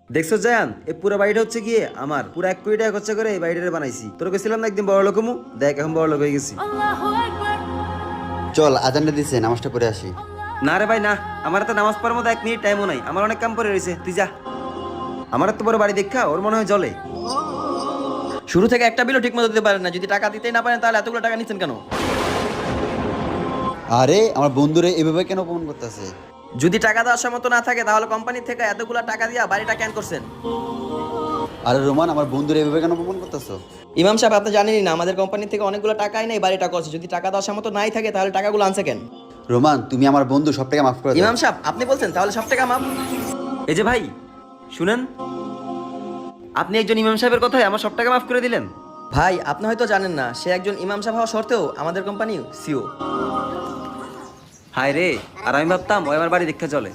দেখছো জায়ান, এই পুরো বাড়িটা হচ্ছে গিয়ে আমার পুরো 1 কোটি টাকা খরচা করে এই বাড়িটা বানাইছি। তোর গেছিলাম না একদিন বড় লোক হমু, দেখ এখন বড় লোক হয়ে গেছি। চল আজানটা দিছে, নামাজটা পড়ে আসি। না রে ভাই না, আমার তো নামাজ পড়ার মতো 1 মিনিট টাইমও নাই, আমার অনেক কাম পড়ে রয়েছে, তুই যা। আমার এত বড় বাড়ি দেখা ওর মনে হয় জলে। শুরু থেকে একটা বিলও ঠিক মতো দিতে পারেন না, যদি টাকা দিতেই না পারেন তাহলে এতগুলো টাকা নিচ্ছেন কেন? আরে আমার বন্ধুরে এভাবে কেন অপমান করতেছে? যদি টাকা দেওয়ার সামর্থ্য না থাকে তাহলে কোম্পানি থেকে এতগুলো টাকা দিয়া বাড়িটা ক্যান করছেন। আরে রোমান, আমার বন্ধুরে এভাবে কেন অপমান করতেছো? ইমাম সাহেব, আপনি জানেনই না আমাদের কোম্পানি থেকে অনেকগুলো টাকাই নেই বাড়িটা করছে, যদি টাকা দেওয়ার সামর্থ্য নাই থাকে তাহলে টাকাগুলো আনছে কেন? রোমান, তুমি আমার বন্ধু, সব টাকা মাফ করে দাও। ইমাম সাহেব, আপনি বলছেন তাহলে সব টাকা মাপ। এই যে ভাই শুনেন, আপনি একজন ইমাম সাহেবের কথায় আমার সব টাকা মাফ করে দিলেন। ভাই, আপনি হয়তো জানেন না সে একজন ইমাম সাহেব হওয়া সত্ত্বেও আমাদের কোম্পানি সিও। হায় রে, আর আমি ভাবতাম ওই আমার বাড়ি দেখতে চলে।